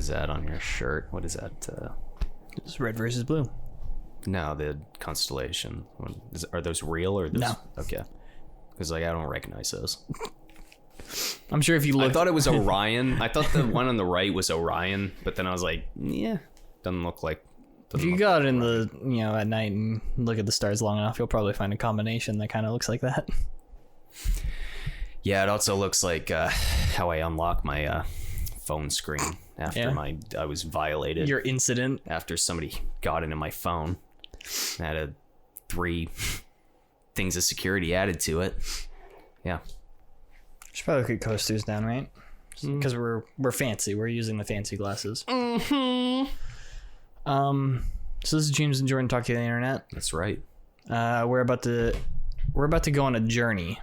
that on your shirt? What is that? It's red versus blue. No, the constellation. Are those real or those? No. Okay. Because I don't recognize those. I'm sure if you look... I thought it was Orion. I thought the one on the right was Orion, but then I was like, yeah, doesn't look like... If you go out in the, at night and look at the stars long enough, you'll probably find a combination that kind of looks like that. Yeah, it also looks like how I unlock my phone screen after I was violated. Your incident. After somebody got into my phone. I had 3 things of security added to it. Yeah. Should probably put coasters down, right? Because we're fancy. We're using the fancy glasses. Mm-hmm. So this is James and Jordan Talk to the Internet. That's right. We're about to go on a journey.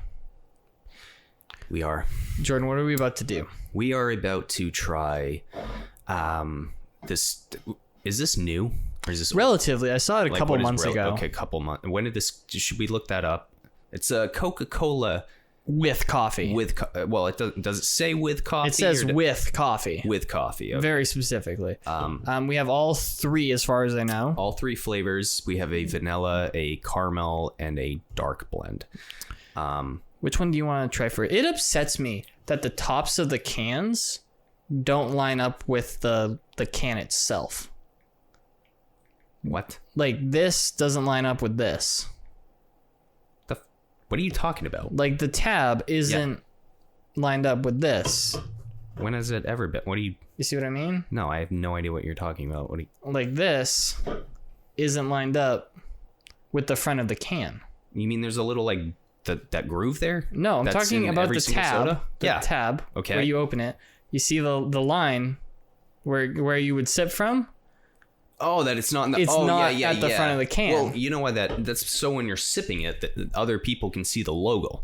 We are. Jordan, what are we about to do? We are about to try this. Is this new? Or is this relatively? I saw it a couple months ago. Okay, couple months. When did this? Should we look that up? It's a Coca-Cola with coffee. Well, it does it say with coffee? It says with coffee. With coffee. Okay. Very specifically. We have all 3 as far as I know. All 3 flavors. We have a vanilla, a caramel, and a dark blend. Which one do you want to try first? It upsets me that the tops of the cans don't line up with the can itself. What? Like this doesn't line up with this. What are you talking about? Like the tab isn't lined up with this. When has it ever been? What do you... You see what I mean? No, I have no idea what you're talking about. What do you... Like this isn't lined up with the front of the can. You mean there's a little like that groove there? No, I'm talking about the tab. Soda? The tab. Okay. Where you open it, you see the line where you would sip from. Oh, that it's not. It's not at the front of the can. Well, you know why that's so when you're sipping it, that other people can see the logo.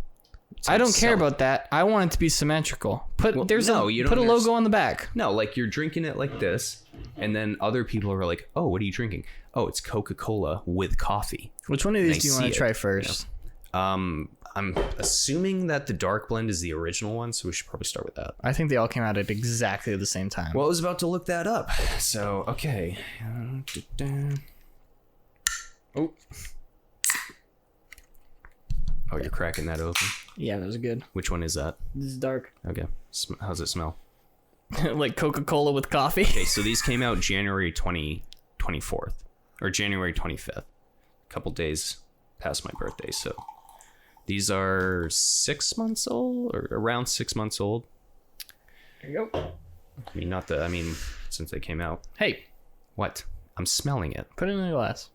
I don't care about that. I want it to be symmetrical. Put a logo on the back. No, like you're drinking it like this, and then other people are like, "Oh, what are you drinking?" Oh, it's Coca-Cola with coffee. Which one of these do you want to try first? I'm assuming that the dark blend is the original one, so we should probably start with that. I think they all came out at exactly the same time. Well, I was about to look that up. So, okay. Oh, you're cracking that open? Yeah, that was good. Which one is that? This is dark. Okay. How's it smell? Like Coca-Cola with coffee? Okay, so these came out January 24th. Or January 25th. A couple days past my birthday, so... These are 6 months old, or around 6 months old. There you go. I mean, since they came out. Hey. What? I'm smelling it. Put it in a glass.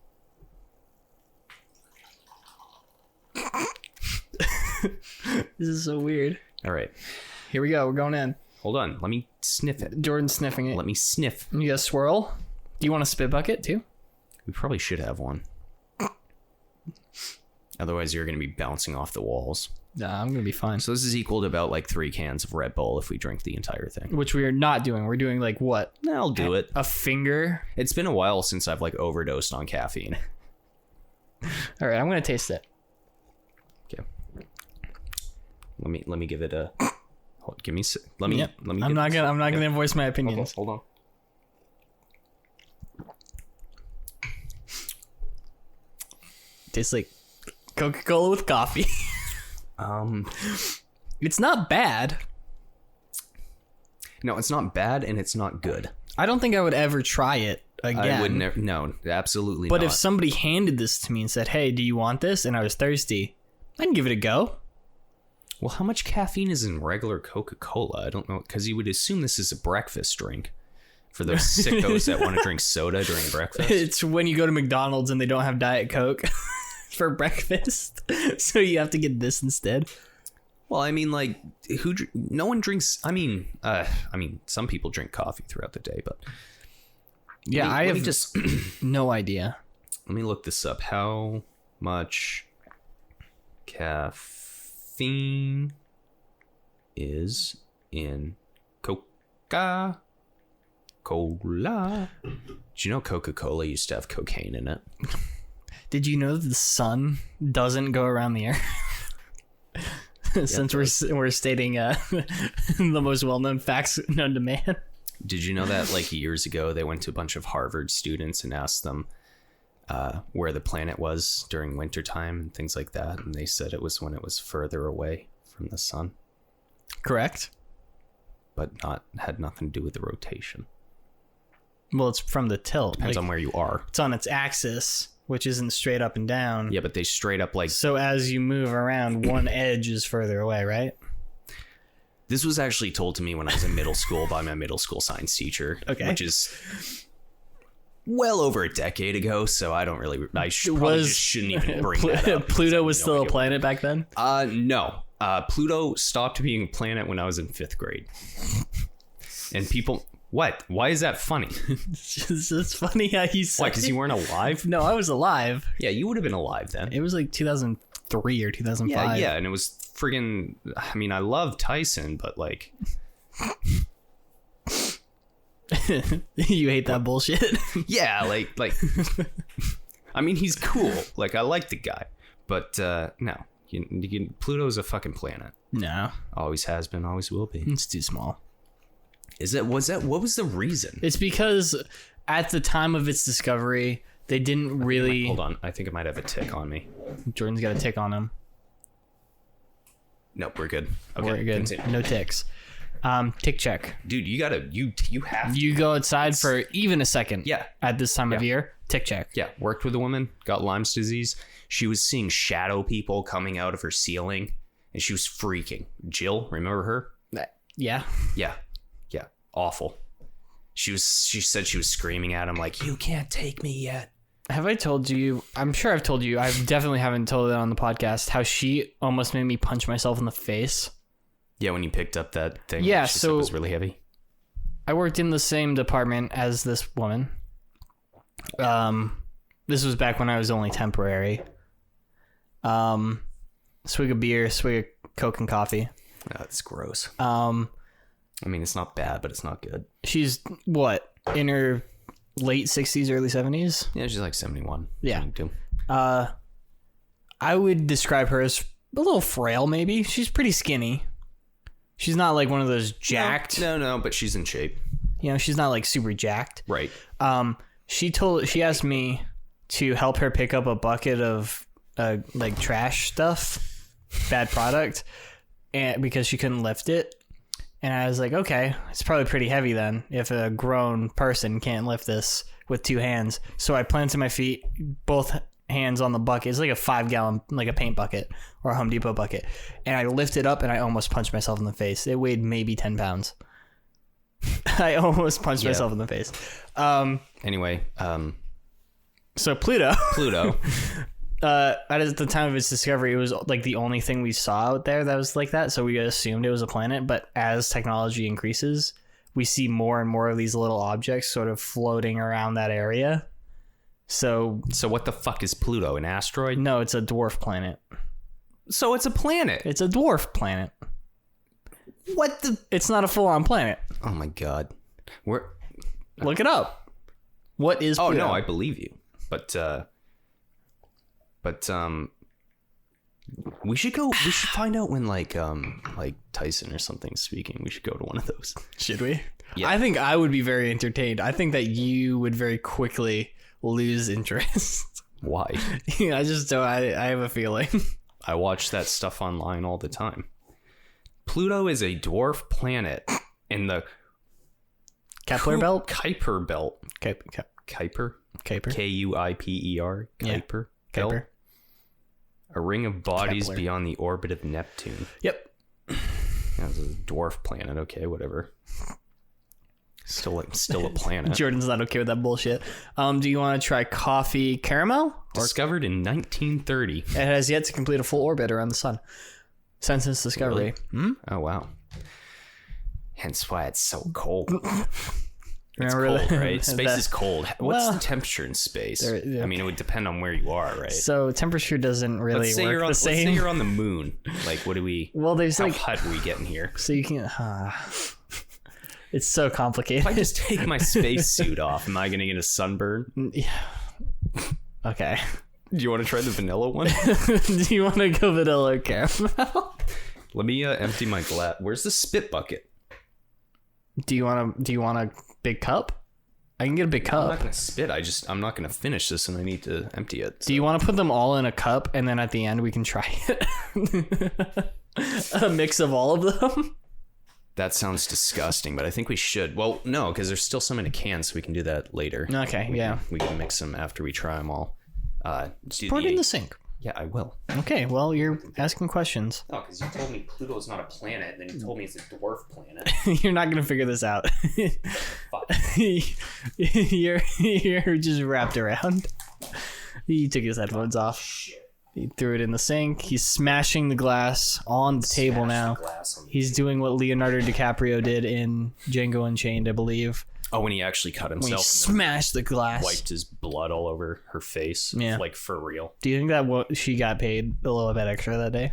This is so weird. All right. Here we go. We're going in. Hold on. Let me sniff it. Jordan's sniffing it. Let me sniff. You got a swirl? Do you want a spit bucket too? We probably should have one. Otherwise, you're going to be bouncing off the walls. Nah, I'm going to be fine. So this is equal to about like 3 cans of Red Bull if we drink the entire thing. Which we are not doing. We're doing like what? I'll do it. A finger? It's been a while since I've like overdosed on caffeine. All right, I'm going to taste it. Okay. Let me give it a... Give me... Let me... Yep. Let me. I'm not gonna voice my opinions. Hold on. Tastes like Coca-Cola with coffee. It's not bad. No, it's not bad and it's not good. I don't think I would ever try it again. I would never. No, absolutely but not. if somebody handed this to me and said, "Hey, do you want this?" and I was thirsty, I'd give it a go. Well, how much caffeine is in regular Coca-Cola? I don't know, because you would assume this is a breakfast drink for those sickos that want to drink soda during breakfast. It's when you go to McDonald's and they don't have Diet Coke for breakfast, so you have to get this instead. Well, I mean, like, no one drinks. I mean, some people drink coffee throughout the day, but yeah, I have just no idea. Let me look this up. How much caffeine is in Coca-Cola? Did you know Coca-Cola used to have cocaine in it? Did you know that the sun doesn't go around the earth? Since we're stating the most well-known facts known to man. Did you know that like years ago they went to a bunch of Harvard students and asked them where the planet was during wintertime and things like that, and they said it was when it was further away from the sun, Correct. but had nothing to do with the rotation. Well, it's from the tilt. Depends on where you are. It's on its axis, which isn't straight up and down. Yeah, but they straight up like... So as you move around, one edge is further away, right? This was actually told to me when I was in middle school by my middle school science teacher, which is well over a decade ago, so I don't really... I probably just shouldn't even bring that up. Pluto was still a planet back then? No. Pluto stopped being a planet when I was in 5th grade. And people... What? Why is that funny? It's just funny how you said Why, because you weren't alive? No, I was alive. Yeah, you would have been alive then. It was like 2003 or 2005. Yeah, and it was friggin'... I mean, I love Tyson, but like... You hate that bullshit? Yeah, like... I mean, he's cool. Like, I like the guy. But, no. Pluto's a fucking planet. No. Always has been, always will be. It's too small. What was the reason? It's because at the time of its discovery, they didn't really... Hold on. I think I might have a tick on me. Jordan's got a tick on him. Nope, we're good. Okay, We're good. continue. No ticks. Tick check. Dude, you have to. You go outside for even a second. Yeah. At this time of year. Tick check. Yeah, worked with a woman, got Lyme's disease. She was seeing shadow people coming out of her ceiling, and she was freaking. Jill, remember her? Yeah. Yeah. Awful. She said she was screaming at him like, "You can't take me yet." Have I told you? I'm sure I've told you. I definitely haven't told it on the podcast. How she almost made me punch myself in the face. Yeah, when you picked up that thing. Yeah, she said so it was really heavy. I worked in the same department as this woman. This was back when I was only temporary. Swig of beer, swig of Coke and coffee. That's gross. I mean, it's not bad, but it's not good. She's what, in her late 60s, early 70s? Yeah, she's like 71. Yeah. 72. I would describe her as a little frail, maybe. She's pretty skinny. She's not like one of those jacked. No, but she's in shape. You know, she's not like super jacked. Right. She asked me to help her pick up a bucket of like trash stuff, bad product, and because she couldn't lift it. And I was like, okay, it's probably pretty heavy then if a grown person can't lift this with 2 hands. So I planted my feet, both hands on the bucket. It's like a 5-gallon, like a paint bucket or a Home Depot bucket. And I lifted up and I almost punched myself in the face. It weighed maybe 10 pounds. I almost punched myself in the face. Anyway, so Pluto. At the time of its discovery, it was like the only thing we saw out there that was like that. So we assumed it was a planet. But as technology increases, we see more and more of these little objects sort of floating around that area. So what the fuck is Pluto? An asteroid? No, it's a dwarf planet. So it's a planet. It's a dwarf planet. What the? It's not a full-on planet. Oh my god. Look it up. What is Pluto? Oh no, I believe you. But we should find out when like Tyson or something's speaking. We should go to one of those. Should we? Yeah. I think I would be very entertained. I think that you would very quickly lose interest. Why? I just don't. I have a feeling. I watch that stuff online all the time. Pluto is a dwarf planet in the Kepler belt? Kuiper belt. Kuiper? Kuiper? Kuiper? Kuiper? Kuiper? Belt. Kuiper. A ring of bodies Kepler. beyond the orbit of Neptune. Yep. That's a dwarf planet. Okay, whatever. Still a planet. Jordan's not okay with that bullshit. Do you want to try coffee caramel? Discovered in 1930. It has yet to complete a full orbit around the sun since its discovery. Really? Oh, wow. Hence why it's so cold. It's Remember cold, right? Space is cold. What's Well, the temperature in space? yeah. I mean, it would depend on where you are, right? So temperature doesn't really Let's say work you're on, the same. Let's say you're on the moon. Like, what do we... Well, there's how like... hot are we getting here? So you can... it's so complicated. If I just take my space suit off, am I going to get a sunburn? Yeah. Okay. Do you want to try the vanilla one? Do you want to go vanilla or caramel? Let me empty my glass. Where's the spit bucket? Do you want a big cup? I can get a big cup. I'm not gonna spit. I'm not gonna finish this, and I need to empty it. So. Do you want to put them all in a cup, and then at the end we can try it? A mix of all of them. That sounds disgusting, but I think we should. Well, no, because there's still some in a can, so we can do that later. Okay, yeah. We can mix them after we try them all. Pour it in the sink. Yeah, I will. Okay, well, you're asking questions. Oh, because you told me Pluto is not a planet, and then you told me it's a dwarf planet. You're not gonna figure this out. Fuck. you're just wrapped around. He took his headphones off. Shit. He threw it in the sink. He's smashing the glass on the table now. He's doing what Leonardo DiCaprio did in Django Unchained, I believe. Oh, when he actually cut himself. When he smashed the glass. Wiped his blood all over her face. Yeah. Like, for real. Do you think that she got paid a little bit extra that day?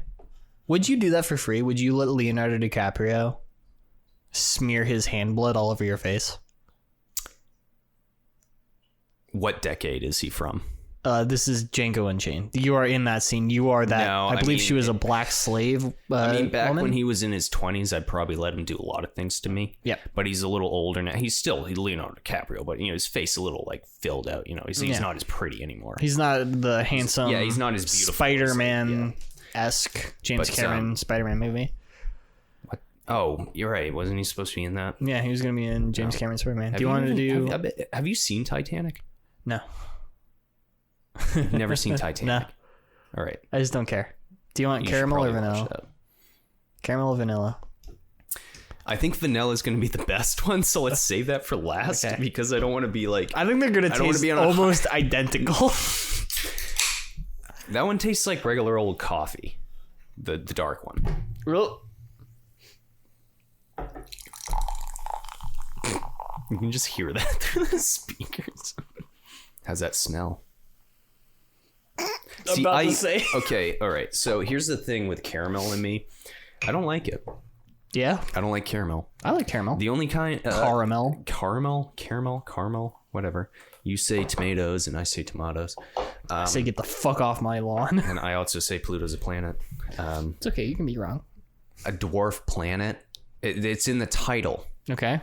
Would you do that for free? Would you let Leonardo DiCaprio smear his hand blood all over your face? What decade is he from? This is Django Unchained. You are in that scene. You are that. No, I believe mean, she was a black slave. Back woman? when he was in his 20s, I'd probably let him do a lot of things to me. Yeah. But he's a little older now. He's Leonardo DiCaprio, but his face a little like filled out. He's not as pretty anymore. He's not the handsome. Yeah, he's not as beautiful. Spider-Man-esque James Cameron Spider-Man movie. What? Oh, you're right. Wasn't he supposed to be in that? Yeah, he was going to be in James Cameron Spider-Man. Do you want to do? Have you seen Titanic? No. You've never seen Titanic? No. All right. I just don't care. Do you want caramel or vanilla? Caramel or vanilla? I think vanilla is going to be the best one, so let's save that for last because I don't want to be like... I think they're going to taste almost identical. That one tastes like regular old coffee. The dark one. Real? You can just hear that through the speakers. How's that smell? To say. Okay, all right. So here's the thing with caramel and me. I don't like it. Yeah? I don't like caramel. I like caramel. The only kind... caramel, whatever. You say tomatoes and I say tomatoes. I say get the fuck off my lawn. And I also say Pluto's a planet. It's okay. You can be wrong. A dwarf planet. It's in the title. Okay.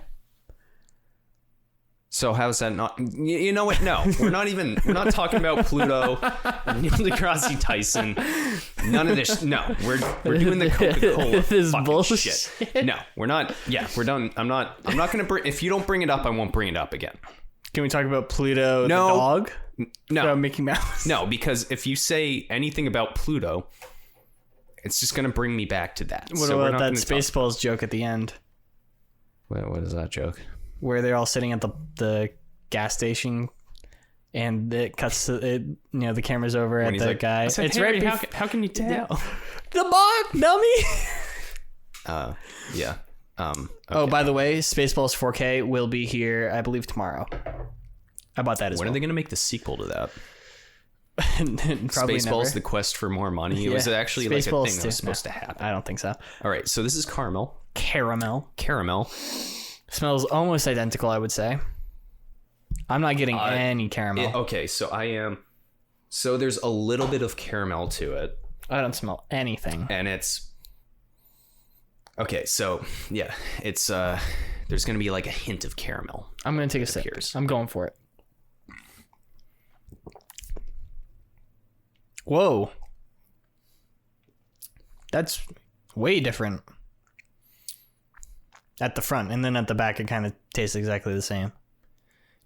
So how's that not... You know what? No, we're not talking about Pluto, Neil deGrasse Tyson. None of this. No, we're doing the Coca-Cola this fucking bullshit. shit. No, we're not. Yeah, we're done. I'm not going to bring... If you don't bring it up, I won't bring it up again. Can we talk about Pluto the dog? No. About Mickey Mouse? No, because if you say anything about Pluto, it's just going to bring me back to that. What about that Spaceballs joke at the end? What is that joke? Where they're all sitting at the gas station, and it cuts to it. The camera's over at the guy. Said, it's Harry, right. How can you tell? The bog, dummy. Yeah. Okay. Oh, by the way, Spaceballs 4K will be here, I believe, tomorrow. How about that as well? When are they going to make the sequel to that? Probably Spaceballs: never. The Quest for More Money. It was actually like a thing that was supposed to happen. I don't think so. All right, so this is caramel. Caramel. Smells almost identical, I would say. I'm not getting any caramel. Okay, so I am. So there's a little bit of caramel to it. I don't smell anything. And it's... Okay, so, yeah. It's, there's going to be like a hint of caramel. I'm going to take a sip. I'm going for it. Whoa. That's way different. At the front, and then at the back, it kind of tastes exactly the same.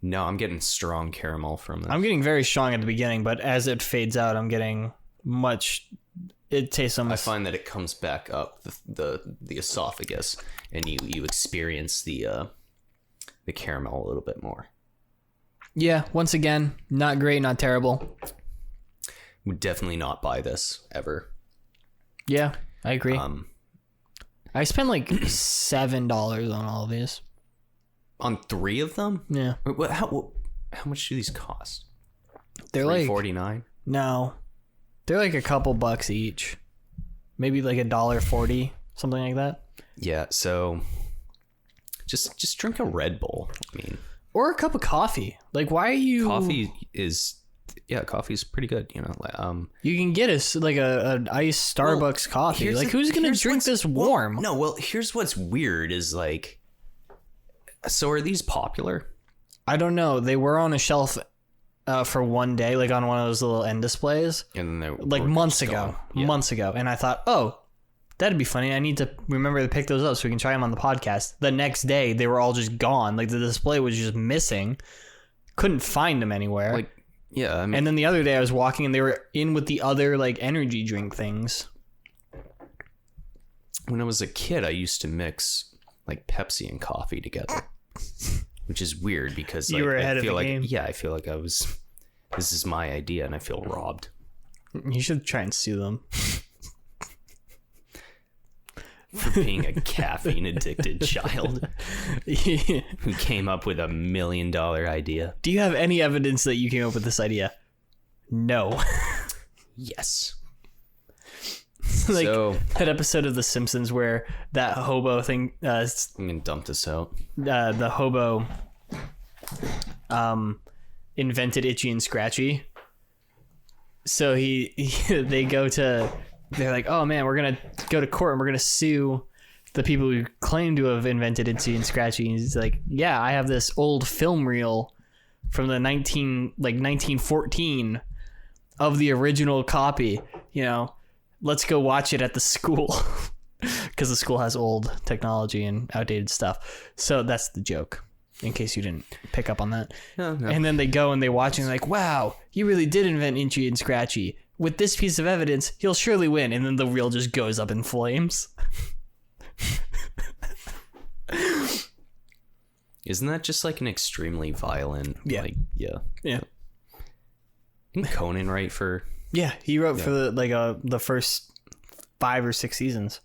No, I'm getting strong caramel from this. I'm getting very strong at the beginning, but as it fades out, I'm getting much... It tastes almost... I find that it comes back up the esophagus, and you experience the caramel a little bit more. Yeah, once again, not great, not terrible. Would definitely not buy this, ever. Yeah, I agree. I spent like $7 on all of these. On 3 of them? Yeah. How much do these cost? They're like $3.49? No, they're like a couple bucks each. Maybe like $1.40, something like that. Yeah. So, just drink a Red Bull. I mean, or a cup of coffee. Like, why are you? Coffee is pretty good. You can get an iced Starbucks coffee. Like, who's gonna drink this warm? No, well, here's what's weird is like, So are these popular? I don't know. They were on a shelf for one day, like on one of those little end displays, And then like months ago. Months ago. And I thought, oh, that'd be funny. I need to remember to pick those up so we can try them on the podcast. The next day, they were all just gone. Like the display was just missing. Couldn't find them anywhere. Like, yeah. I mean, and then the other day I was walking and they were in with the other like energy drink things. when I was a kid, I used to mix like Pepsi and coffee together, which is weird because like, you were ahead I feel of the like, game. yeah, I feel like this is my idea and I feel robbed. You should try and sue them. For being a caffeine addicted child who came up with $1 million idea. Do you have any evidence that you came up with this idea? No. Yes. Like So that episode of The Simpsons where that hobo thing, I'm gonna dump this out. the hobo invented Itchy and Scratchy. So they're like, oh man, we're gonna go to court and we're gonna sue the people who claim to have invented Itchy and Scratchy. And he's like, yeah, I have this old film reel from the 1914 of the original copy. You know, let's go watch it at the school because the school has old technology and outdated stuff. So that's the joke, in case you didn't pick up on that. No. And then they go and they watch and they're like, wow, you really did invent Itchy and Scratchy. With this piece of evidence, he'll surely win. And then the reel just goes up in flames. Isn't that just like an extremely violent? Yeah. Like, yeah. Yeah. Isn't Conan right for? Yeah, he wrote for the first 5 or 6 seasons.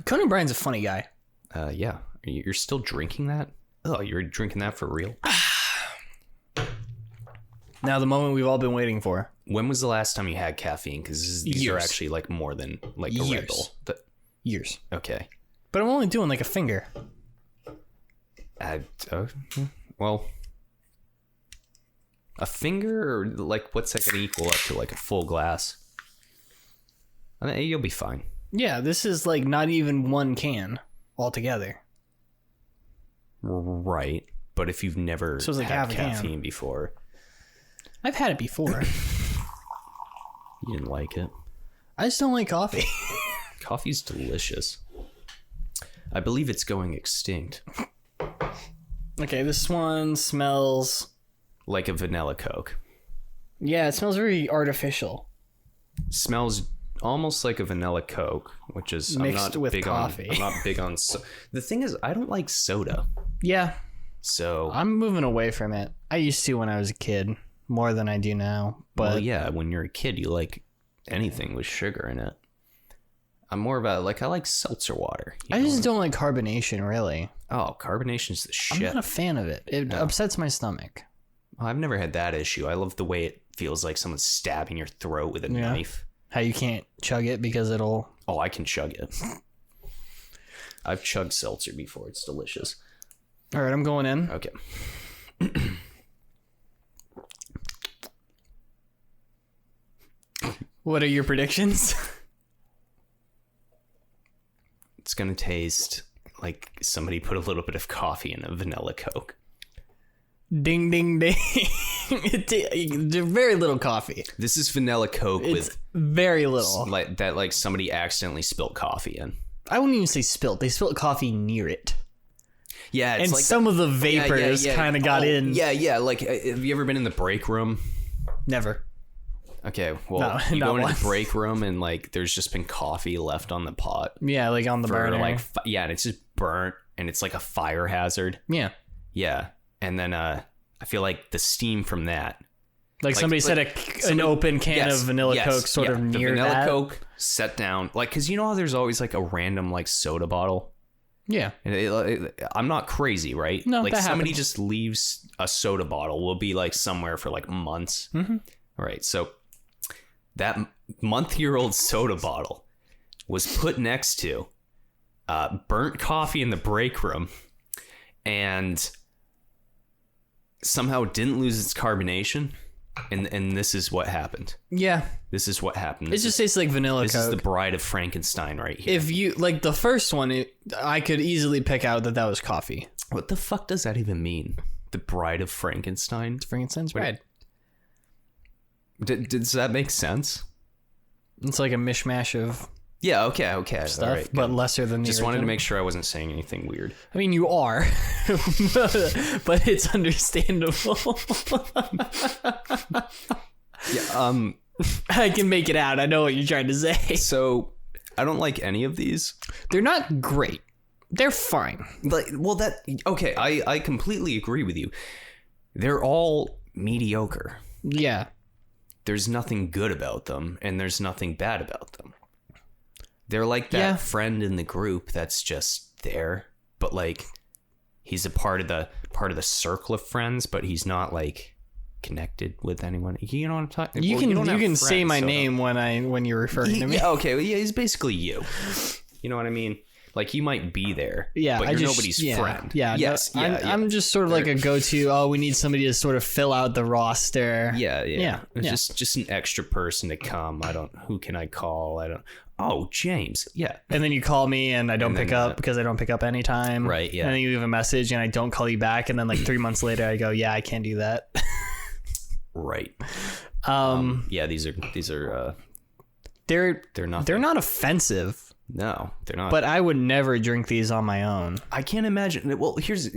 Conan O'Brien's a funny guy. Yeah. You're still drinking that? Oh, you're drinking that for real? Now, the moment we've all been waiting for. When was the last time you had caffeine? Because these are Years. actually like more than like a Red Bull. Years. Okay. But I'm only doing like a finger. Well, a finger, or like what's that gonna equal up to? Like a full glass? I mean, you'll be fine. Yeah, this is like not even one can altogether. Right. But if you've never So it's like had half a can. caffeine before, I've had it before. you didn't like it. I just don't like coffee. Coffee's delicious. I believe it's going extinct. Okay, this one smells... Like a vanilla Coke. Yeah, it smells very artificial. Smells almost like a vanilla Coke, which is Mixed I'm not with big coffee. on. I'm not big on. The thing is, I don't like soda. Yeah, So I'm moving away from it. I used to when I was a kid, more than I do now. But well, yeah, when you're a kid, you like anything with sugar in it. I'm more of a I like seltzer water. I just don't like carbonation, really. Oh, carbonation's the shit. I'm not a fan of it. It upsets my stomach. I've never had that issue. I love the way it feels like someone's stabbing your throat with a knife. How you can't chug it because it'll... Oh, I can chug it. I've chugged seltzer before. It's delicious. All right, I'm going in. Okay. What are your predictions? It's going to taste like somebody put a little bit of coffee in a vanilla Coke. Ding, ding, ding. Very little coffee. This is vanilla Coke It's with very little. like somebody accidentally spilled coffee in. I wouldn't even say spilt. They spilt coffee near it. Yeah, it's And like some of the vapors kind of got in. Yeah. Like, have you ever been in the break room? Never. Okay, well, No, you not go into once. the break room and like there's just been coffee left on the pot Yeah, like on the for burner. like and it's just burnt and it's like a fire hazard. Yeah. Yeah, and then I feel like the steam from that. Like somebody set an open can of vanilla Coke sort of the near vanilla that. Coke set down, like, because you know how there's always like a random like soda bottle. Yeah. And I'm not crazy, right? No, like that somebody happens. just leaves a soda bottle will be like somewhere for like months. Mm-hmm. All right, so that month-year-old soda bottle was put next to burnt coffee in the break room, and somehow didn't lose its carbonation. And this is what happened. Yeah. This is what happened. It just tastes like vanilla This Coke. is the Bride of Frankenstein right here. If you like the first one, I could easily pick out that was coffee. What the fuck does that even mean? The Bride of Frankenstein? It's Frankenstein's bread. Does that make sense? It's like a mishmash of Yeah, okay. stuff, All right, but good. lesser than the Just wanted to original. make sure I wasn't saying anything weird. I mean, you are, but it's understandable. Yeah, I can make it out. I know what you're trying to say. so I don't like any of these. They're not great. They're fine. Okay, I completely agree with you. They're all mediocre. Yeah. There's nothing good about them, and there's nothing bad about them. They're like that friend in the group that's just there, but like he's a part of the circle of friends, but he's not like connected with anyone. You know what I'm talking? You don't have can say friends, my so name when you're referring to me. Yeah, okay, well, yeah, he's basically you. You know what I mean? Like you might be there, Yeah, but you're nobody's friend. Yeah, yes, no, I'm just sort of like a go-to. Oh, we need somebody to sort of fill out the roster. Yeah. It's just an extra person to come. Who can I call? Oh, James. Yeah. And then you call me and I don't And then, pick up because I don't pick up anytime. Right, yeah. And then you leave a message and I don't call you back. And then like 3 months later, I go, yeah, I can't do that. Right. Yeah, these are they're not. They're not offensive, No, they're not. but I would never drink these on my own. I can't imagine. Well, here's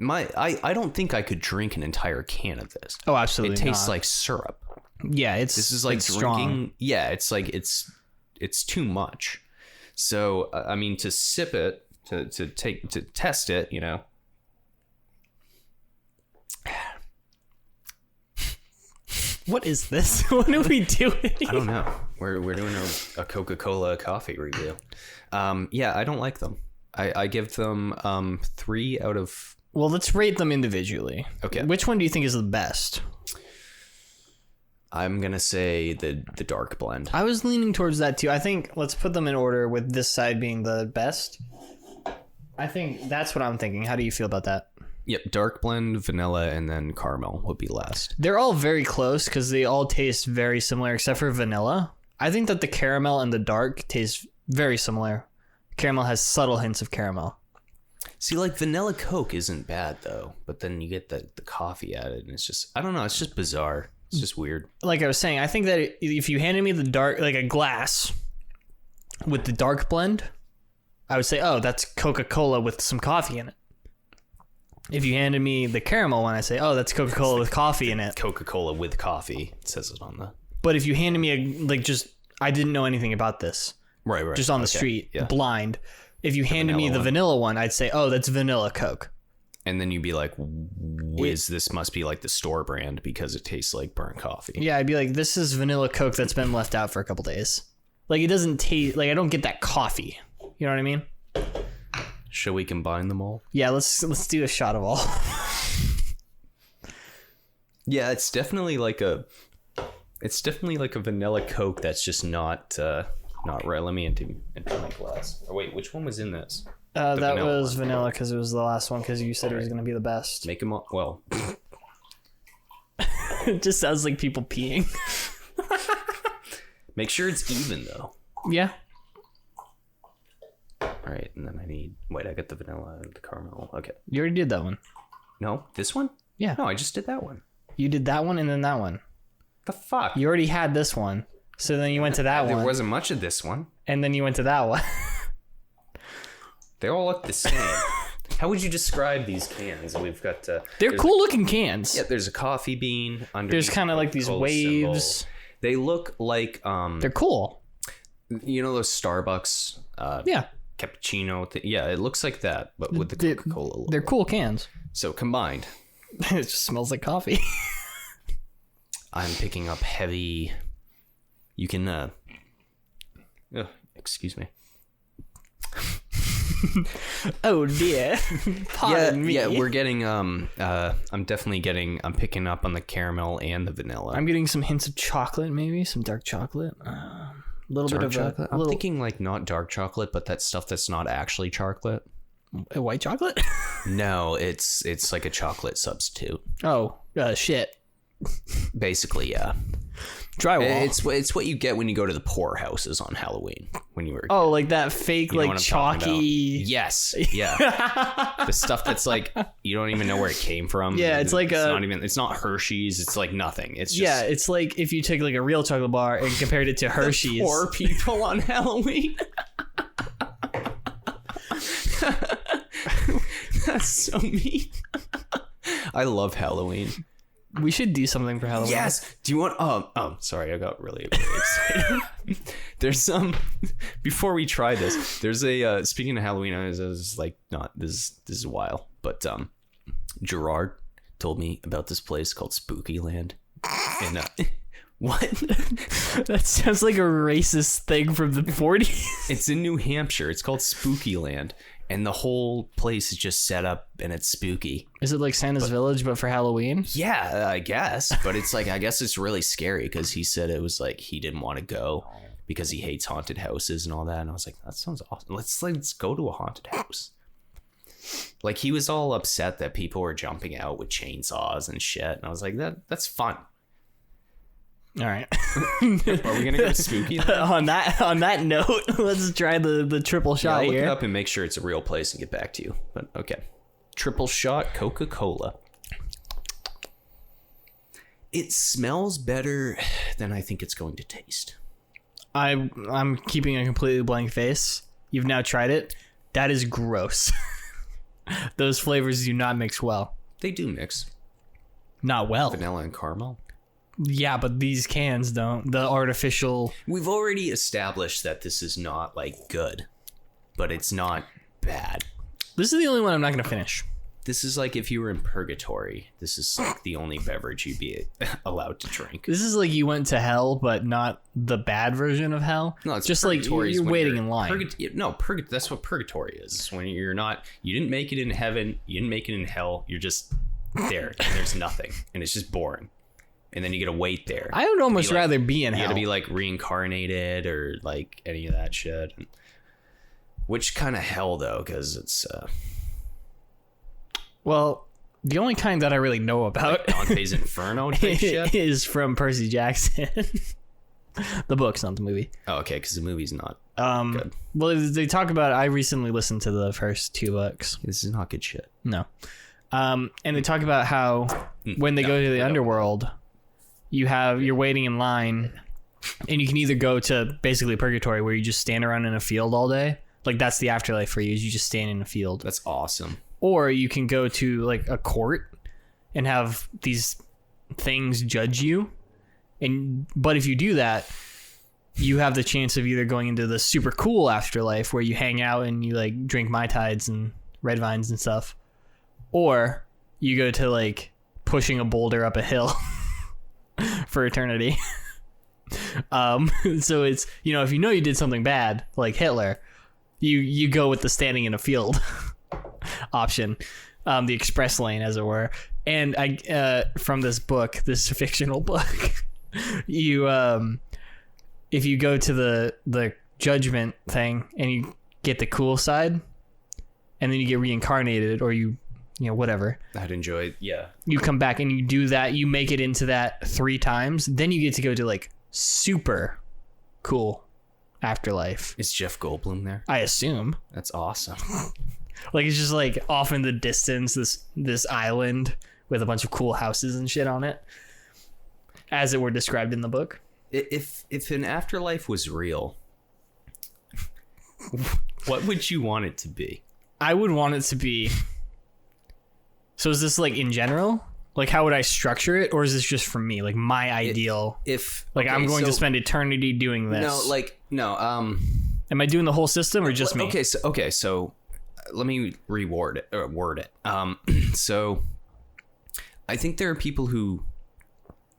I don't think I could drink an entire can of this. Oh, absolutely. It tastes not. like syrup. Yeah, This is like it's drinking. strong. Yeah, it's like it's too much. So I mean, to sip it, to test it, you know. What is this? What are we doing? I don't know. We're doing a Coca-Cola coffee review. Yeah, I don't like them. I give them 3 out of. Well, let's rate them individually. Okay. Which one do you think is the best? I'm gonna say the dark blend. I was leaning towards that too. I think let's put them in order with this side being the best. I think that's what I'm thinking. How do you feel about that? Yep, dark blend, vanilla, and then caramel would be last. They're all very close because they all taste very similar except for vanilla. I think that the caramel and the dark taste very similar. Caramel has subtle hints of caramel. See, like vanilla Coke isn't bad though, but then you get the coffee added, and it's just I don't know. It's just bizarre. It's just weird. Like I was saying, I think that if you handed me the dark, like a glass with the dark blend, I would say, oh, that's Coca-Cola with some coffee in it. If you handed me the caramel one, I say, oh, that's Coca-Cola with coffee in it. Coca-Cola with coffee. It says it on the. But if you handed me I didn't know anything about this. Right. Just on the street, yeah. blind. If you handed me vanilla the one. vanilla one, I'd say, oh, that's vanilla Coke. And then you'd be like, this must be like the store brand because it tastes like burnt coffee. Yeah, I'd be like, this is vanilla Coke that's been left out for a couple days. Like, it doesn't taste, like, I don't get that coffee. You know what I mean? Shall we combine them all? Yeah, let's do a shot of all. Yeah, it's definitely like a vanilla Coke that's just not right. Let me into my glass. Oh wait, which one was in this? That vanilla was one. vanilla because it was the last one because you said it was going to be the best. Make them all. Well, It just sounds like people peeing. make sure it's even though. Yeah. All right, and then I got the vanilla and the caramel. Okay. You already did that one. No, this one? Yeah. No, I just did that one. You did that one and then that one. The fuck? You already had this one. So then you went to that There one. wasn't much of this one. And then you went to that one. They all look the same. How would you describe these cans? We've got. They're cool looking cans. Yeah, there's a coffee bean under. There's kind of like these Coca-Cola waves. symbol. They look like They're cool. you know those Starbucks Yeah. cappuccino yeah, it looks like that, but with the Coca-Cola logo. They're cool cans. So combined, It just smells like coffee. I'm picking up heavy. You can excuse me. Oh dear. Pardon me. Yeah, we're getting I'm picking up on the caramel and the vanilla. I'm getting some hints of chocolate, maybe some dark chocolate. A little dark bit of chocolate. a I'm little thinking like not dark chocolate, but that stuff that's not actually chocolate. a white chocolate. No, it's like a chocolate substitute. Oh shit. Basically, yeah. Drywall. It's what you get when you go to the poorhouses on Halloween when you were. Oh, like that fake, You know like what I'm talking about. chalky. Yes, yeah. The stuff that's like you don't even know where it came from. Yeah, it's like it's not Hershey's. It's like nothing. It's just Yeah, it's like if you took like a real chocolate bar and compared it to Hershey's. poor people on Halloween. That's so mean. I love Halloween. We should do something for Halloween. Yes. Do you want? Sorry, I got really excited. There's some. Before we try this, there's a. Speaking of Halloween, I was like, not this is a while, but Gerard told me about this place called Spooky Land. And what? That sounds like a racist thing from the 40s. It's in New Hampshire. It's called Spooky Land. And the whole place is just set up and it's spooky. Is it like Santa's Village, but for Halloween? Yeah, I guess. But it's like, I guess it's really scary because he said it was like he didn't want to go because he hates haunted houses and all that. And I was like, that sounds awesome. Let's go to a haunted house. Like he was all upset that people were jumping out with chainsaws and shit. And I was like, that's fun. All right. Are we gonna go spooky? on that note, let's try the triple shot I'll look here. it up and make sure it's a real place and get back to you. But okay, triple shot Coca-Cola. It smells better than I think it's going to taste. I'm keeping a completely blank face. You've now tried it. That is gross. Those flavors do not mix well. They do mix Not well. vanilla and caramel. Yeah, but these cans don't. The artificial. We've already established that this is not like good, but it's not bad. This is the only one I'm not going to finish. This is like if you were in purgatory. This is like the only beverage you'd be allowed to drink. This is like you went to hell, but not the bad version of hell. No, it's just like purgatory is you're when waiting in line. That's what purgatory is. It's when you didn't make it in heaven, you didn't make it in hell. You're just there, and there's nothing, and it's just boring. And then you get to wait there. I would almost rather be in hell. You got to be like reincarnated or like any of that shit. Which kind of hell though? Because it's well, the only kind that I really know about like Dante's Inferno type shit is from Percy Jackson. The book's not the movie. Oh, okay, because the movie's not good. Well, they talk about. I recently listened to the first 2 books. This is not good shit. No, and they talk about how when they go to the underworld. You're waiting in line and you can either go to basically purgatory where you just stand around in a field all day. Like that's the afterlife for you, is you just stand in a field. That's awesome. Or you can go to like a court and have these things judge you. But if you do that, you have the chance of either going into the super cool afterlife where you hang out and you like drink Mai Tais and red vines and stuff. Or you go to like pushing a boulder up a hill. For eternity. So it's, if you did something bad like Hitler, you go with the standing in a field option, the express lane as it were. And I from this book, this fictional book, you if you go to the judgment thing and you get the cool side and then you get reincarnated or whatever. I'd enjoy it. Yeah. You come back and you do that. You make it into that 3 times. Then you get to go to like super cool afterlife. Is Jeff Goldblum there? I assume. That's awesome. Like it's just like off in the distance, this island with a bunch of cool houses and shit on it, as it were described in the book. If an afterlife was real, what would you want it to be? I would want it to be. So is this like in general? Like how would I structure it, or is this just for me? Like my ideal. I'm going to spend eternity doing this. No. Am I doing the whole system or just me? So let me word it. So I think there are people who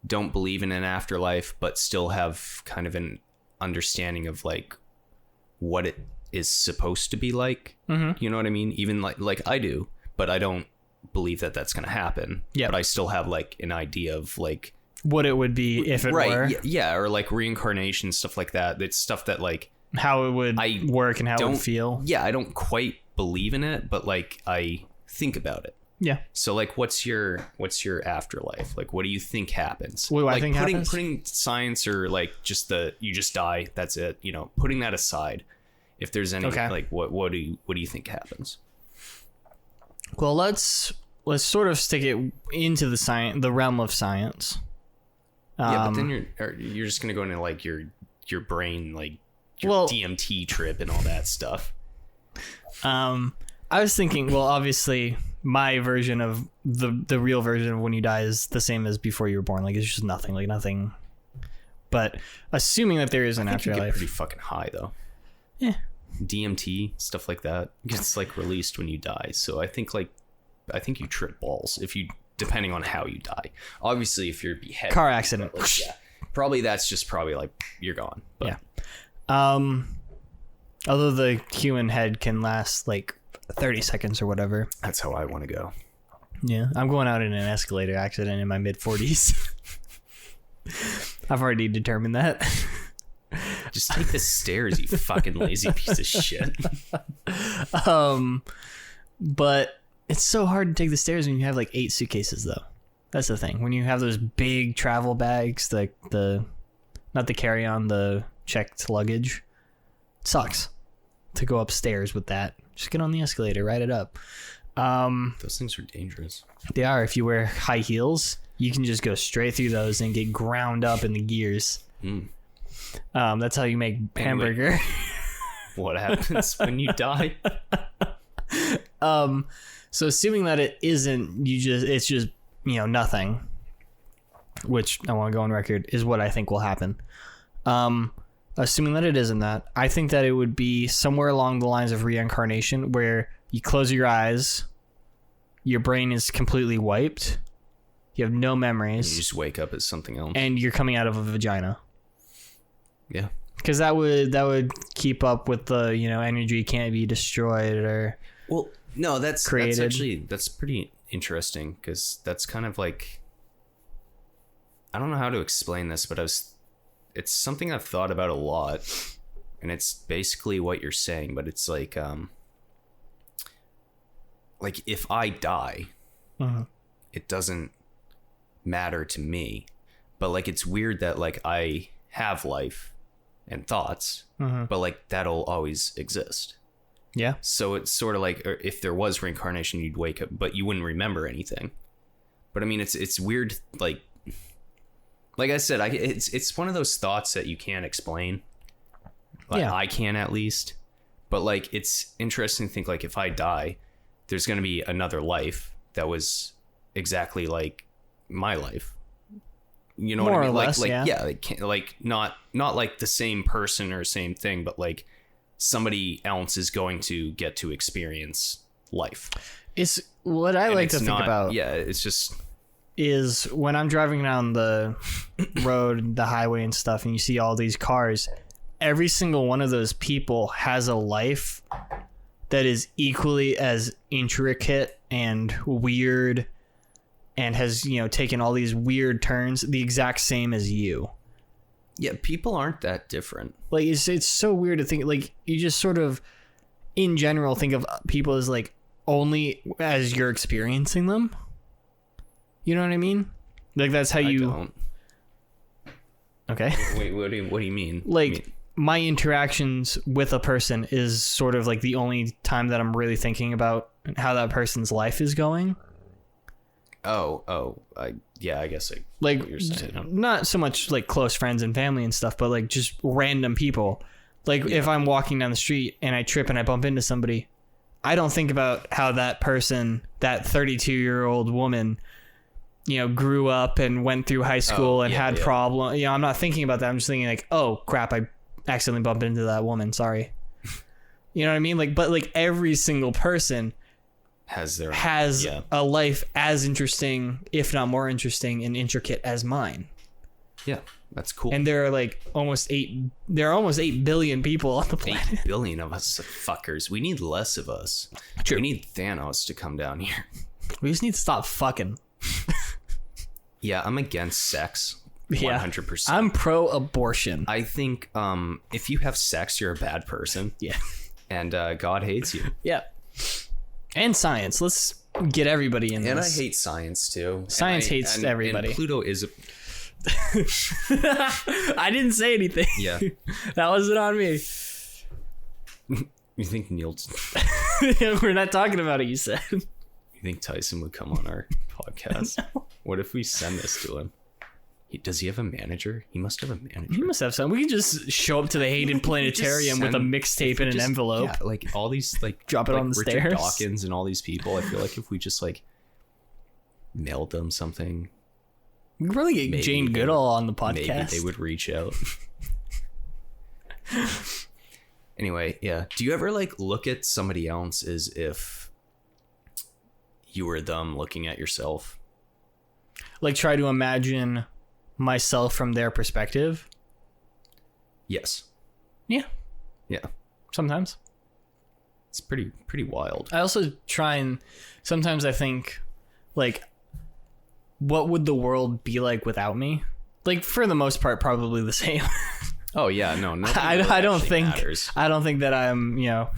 don't believe in an afterlife, but still have kind of an understanding of like what it is supposed to be like. Mm-hmm. You know what I mean? Even like I do, but I don't believe that that's going to happen. Yeah. But I still have like an idea of like what it would be if it were. Yeah. Or like reincarnation, stuff like that. It's stuff that like how it would work and how it would feel. Yeah. I don't quite believe in it, but like I think about it. Yeah. So like, what's your afterlife? Like, what do you think happens? What do I like, think happens? Putting science or like just you just die. That's it. You know, putting that aside. If there's any like, what do you think happens? Well, let's sort of stick it into the realm of science. Yeah, but then you're just gonna go into like your brain, like your DMT trip and all that stuff. I was thinking, well, obviously my version of the real version of when you die is the same as before you were born. Like, it's just nothing. But assuming that there is an afterlife, you get pretty fucking high though. Yeah. DMT stuff like that gets like released when you die. So I think you trip balls depending on how you die. Obviously, if you're beheaded, car accident, like, yeah, probably like you're gone. But. Yeah. Although the human head can last like 30 seconds or whatever. That's how I want to go. Yeah, I'm going out in an escalator accident in my mid-40s. I've already determined that. Just take the stairs, you fucking lazy piece of shit. But it's so hard to take the stairs when you have like 8 suitcases, though. That's the thing. When you have those big travel bags, like not the carry-on, the checked luggage, it sucks to go upstairs with that. Just get on the escalator, ride it up. Those things are dangerous. They are. If you wear high heels, you can just go straight through those and get ground up in the gears. That's how you make hamburger. What happens when you die? So assuming that it isn't, it's just, nothing, which I want to go on record is what I think will happen. Assuming that it isn't that, I think that it would be somewhere along the lines of reincarnation, where you close your eyes, your brain is completely wiped, you have no memories. You just wake up as something else. And you're coming out of a vagina. Yeah. Because that would keep up with the, energy can't be destroyed or no, that's created. That's pretty interesting, because that's kind of like, I don't know how to explain this, but it's something I've thought about a lot, and it's basically what you're saying, but it's like if I die, it doesn't matter to me, but like, it's weird that like I have life and thoughts, but like that'll always exist. Yeah. So it's sort of like, if there was reincarnation, you'd wake up, but you wouldn't remember anything. But I mean, it's weird. Like I said, it's one of those thoughts that you can't explain. Like, yeah. I can, at least. But like, it's interesting to think, like, if I die, there's going to be another life that was exactly like my life. You know More what I mean? or less, like not like the same person or same thing, but like somebody else is going to get to experience life. It's what I like to think about. Yeah, it's just is when I'm driving down the road, the highway and stuff, and you see all these cars, every single one of those people has a life that is equally as intricate and weird and has, taken all these weird turns, the exact same as you. Yeah, people aren't that different. Like, it's so weird to think, like, you just sort of, in general, think of people as, like, only as you're experiencing them. You know what I mean? Like, that's how you... I don't. Okay. Wait, what do you mean? Like, my interactions with a person is sort of, like, the only time that I'm really thinking about how that person's life is going. I guess I like what you're saying. Not so much like close friends and family and stuff, but like just random people. Like, if I'm walking down the street and I trip and I bump into somebody, I don't think about how that person, that 32-year-old woman, grew up and went through high school and had problems. I'm not thinking about that. I'm just thinking like, oh crap, I accidentally bumped into that woman. Sorry. You know what I mean? Like, but like every single person has a life as interesting, if not more interesting and intricate as mine. Yeah, that's cool. And there are almost 8 billion people on the planet. 8 billion of us fuckers. We need less of us. True. We need Thanos to come down here. We just need to stop fucking. Yeah, I'm against sex. 100%. I'm pro-abortion. I think if you have sex, you're a bad person. Yeah. And God hates you. Yeah. And science. Let's get everybody in this. And I hate science too. Science hates everybody. And Pluto is a... I didn't say anything. Yeah. That wasn't on me. You think We're not talking about it, you said. You think Tyson would come on our podcast? No. What if we send this to him? Does he have a manager? He must have a manager. He must have some. We can just show up to the Hayden Planetarium with a mixtape in an envelope. Yeah, like all these, like drop it on the Richard stairs. Dawkins and all these people. I feel like if we just like mailed them something, we could probably get Jane Goodall on the podcast. Maybe they would reach out. Anyway, yeah. Do you ever like look at somebody else as if you were them looking at yourself? Like try to imagine myself from their perspective? Yes. Yeah. Yeah. Sometimes. It's pretty wild. I also try and sometimes I think like what would the world be like without me? Like for the most part probably the same. Oh yeah, no. I don't think matters. I don't think that I'm, you know,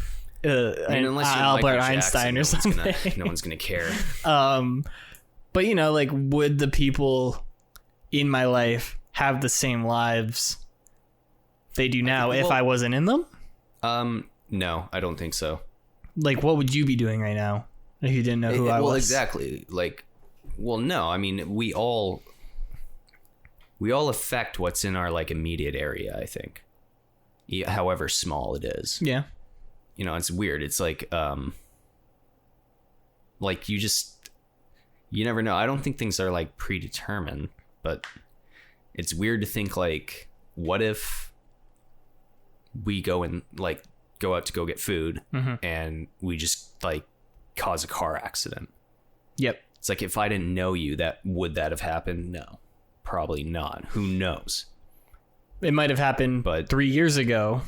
unless you're Albert Michael Einstein Jackson, or something. No one's gonna care. But you know, like would the people in my life have the same lives they do now if I wasn't in them? No, I don't think so. Like what would you be doing right now if you didn't know who I was? Well, exactly. Like, well, no, I mean, we all affect what's in our like immediate area, I think. However small it is. Yeah. You know, it's weird. It's like you never know. I don't think things are like predetermined, but it's weird to think like, what if we go and like go out to go get food and we just like cause a car accident? Yep. It's like, if I didn't know you, would that have happened? No, probably not. Who knows? It might have happened but 3 years ago.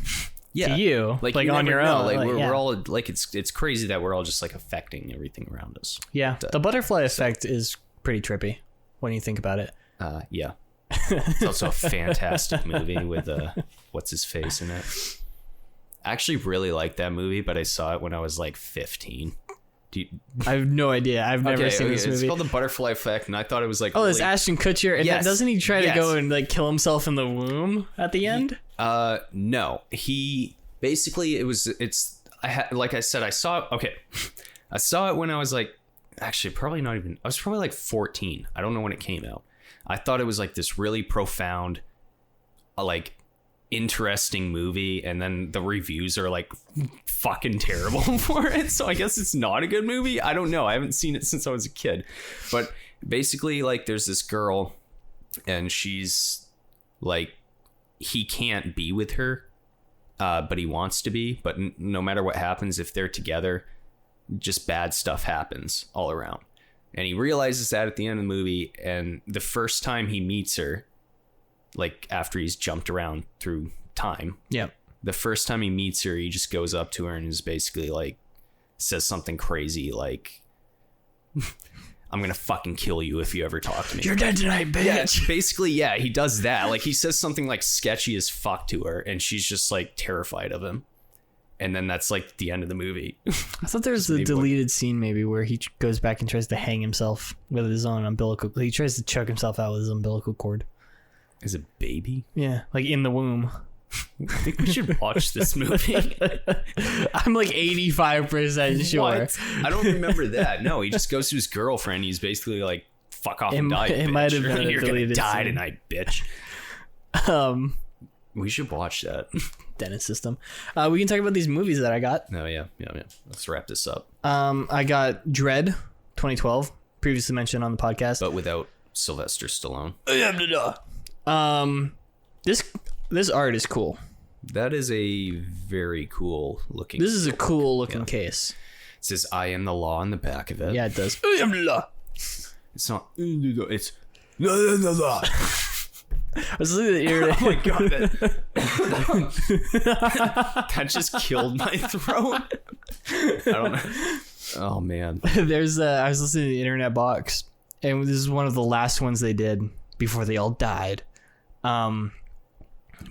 Yeah, to you, like you on your own. Like, we're all like, it's crazy that we're all just like affecting everything around us. Yeah, the butterfly effect is pretty trippy when you think about it. Yeah. It's also a fantastic movie with what's his face in it. I actually really like that movie, but I saw it when I was like 15. I have no idea. I've never seen this movie. It's called The Butterfly Effect, and I thought it was like... Oh, it's Ashton Kutcher, and yes. Doesn't he try to go and like kill himself in the womb at the end? No. He basically like I said, I saw it. Okay, I saw it when I was like, actually probably not even. I was probably like 14. I don't know when it came out. I thought it was like this really profound, like interesting movie, and then the reviews are like fucking terrible for it, so I guess it's not a good movie. I don't know, I haven't seen it since I was a kid. But basically, like, there's this girl and she's like, he can't be with her, but he wants to be, but no matter what happens, if they're together, just bad stuff happens all around. And he realizes that at the end of the movie, and the first time he meets her, like after he's jumped around through time. Yeah. The first time he meets her, he just goes up to her and is basically like, says something crazy like, I'm gonna fucking kill you if you ever talk to me. You're dead tonight, bitch. Yeah, basically, yeah, he does that. Like, he says something like sketchy as fuck to her, and she's just like terrified of him. And then that's like the end of the movie. I thought there was a deleted scene maybe where he goes back and tries to hang himself with his own umbilical. He tries to choke himself out with his umbilical cord. As a baby? Yeah, like in the womb. I think we should watch this movie. I'm like 85% sure. What? I don't remember that. No, he just goes to his girlfriend. He's basically like, fuck off and die, It might have been You're gonna die scene. tonight, bitch. We should watch that. Dentist system. We can talk about these movies that I got. No, yeah. Let's wrap this up. I got Dread 2012, previously mentioned on the podcast. But without Sylvester Stallone. This art is cool. That is a very cool looking. This is a cool looking case. It says "I am the law" on the back of it. Yeah, it does. I am the law. It's not. It's law. I was listening to the Oh my god, that just killed my throat. I don't know. Oh man. I was listening to the Internet Box, and this is one of the last ones they did before they all died.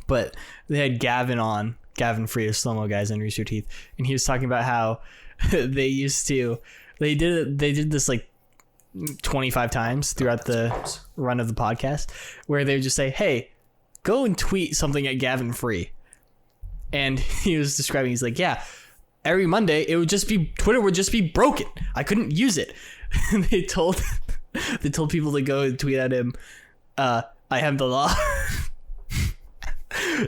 But they had Gavin Free of Slow Mo Guys and Rooster Teeth, and he was talking about how they used to They did this like 25 times throughout the run of the podcast, where they would just say, "Hey, go and tweet something at Gavin Free," and he was describing. He's like, "Yeah, every Monday Twitter would just be broken. I couldn't use it." And they told people to go and tweet at him, "I am the law."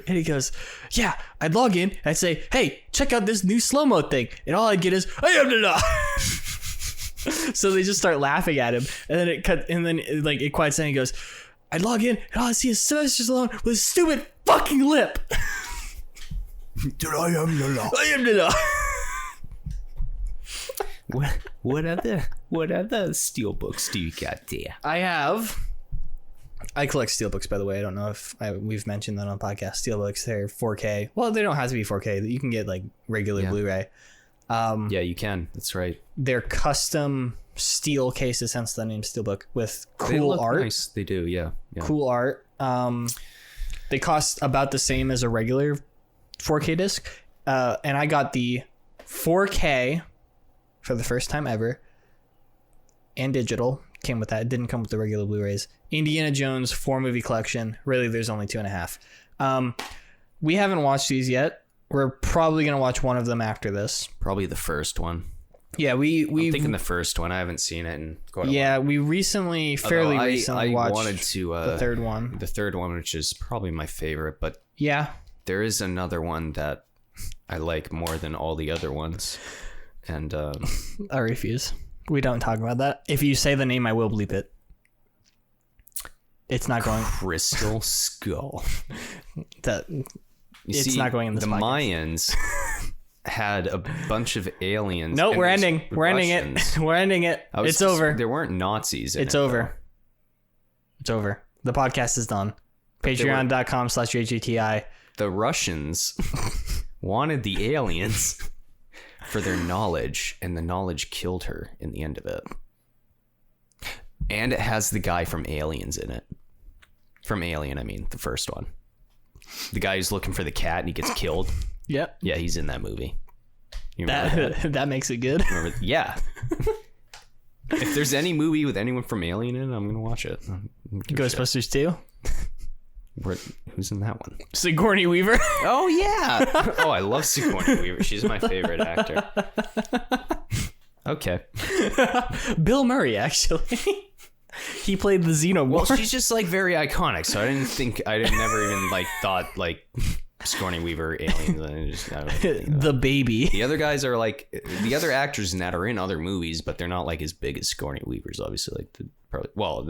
And he goes, "Yeah, I'd log in. I'd say, hey, check out this new slow-mo thing." And all I'd get is, "I am the law." So they just start laughing at him. And then it quiets down and he goes, "I'd log in and all I see is Sylvester Stallone with his stupid fucking lip." Dude, I am the law. I am the law. What other steelbooks do you got there? I collect steelbooks, by the way. I don't know if we've mentioned that on the podcast. Steelbooks, they're 4K. Well, they don't have to be 4K. You can get like regular Blu-ray. Yeah, you can. That's right. They're custom steel cases, hence the name Steelbook, with cool art. Nice. They do, yeah. Cool art. They cost about the same as a regular 4K disc. And I got the 4K for the first time ever, and digital. Came with that. It didn't come with the regular Blu-rays. Indiana Jones 4-movie collection. Really, there's only 2.5. We haven't watched these yet. We're probably gonna watch one of them after this. Probably the first one. Yeah, I'm thinking the first one. I haven't seen it in quite a while. We recently, fairly recently watched the third one. The third one, which is probably my favorite, but yeah, there is another one that I like more than all the other ones, and I refuse. We don't talk about that. If you say the name, I will bleep it. It's not going. Crystal Skull. It's not going in this the podcast. Mayans had a bunch of aliens. No, we're ending. We're ending it. We're ending it. It's over. There weren't Nazis in it. It's over. It's over. The podcast is done. Patreon.com/JGTI. The Russians wanted the aliens for their knowledge, and the knowledge killed her in the end of it. And it has the guy from Aliens in it. From Alien, I mean, the first one. The guy who's looking for the cat and he gets killed. Yep. Yeah, he's in that movie. You remember that? That makes it good. Yeah. If there's any movie with anyone from Alien in it, I'm going to watch it. Ghostbusters 2? Who's in that one? Sigourney Weaver. Oh, yeah. Oh, I love Sigourney Weaver. She's my favorite actor. Okay. Bill Murray, actually. He played the Xenomorph. Well, she's just like very iconic, so I never even like thought like Sigourney Weaver, Aliens. The baby. The other guys are like the other actors in that are in other movies, but they're not like as big as Sigourney Weaver's. Obviously,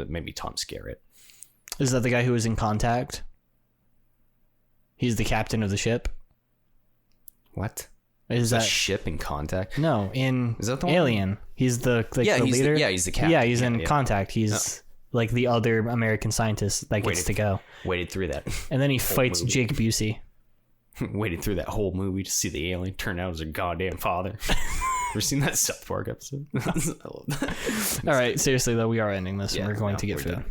maybe Tom Skerritt. Is that the guy who was in Contact? He's the captain of the ship. What? Is that ship in Contact? No, in is that the Alien. One? He's the leader. He's the captain. Yeah, he's in Contact. He's like the other American scientist that gets to go. Waited through that. And then he fights movie. Jake Busey. Waited through that whole movie to see the alien turn out as a goddamn father. Ever seen that South Park episode? I love that. All right, seriously though, we are ending this and we're going to get food.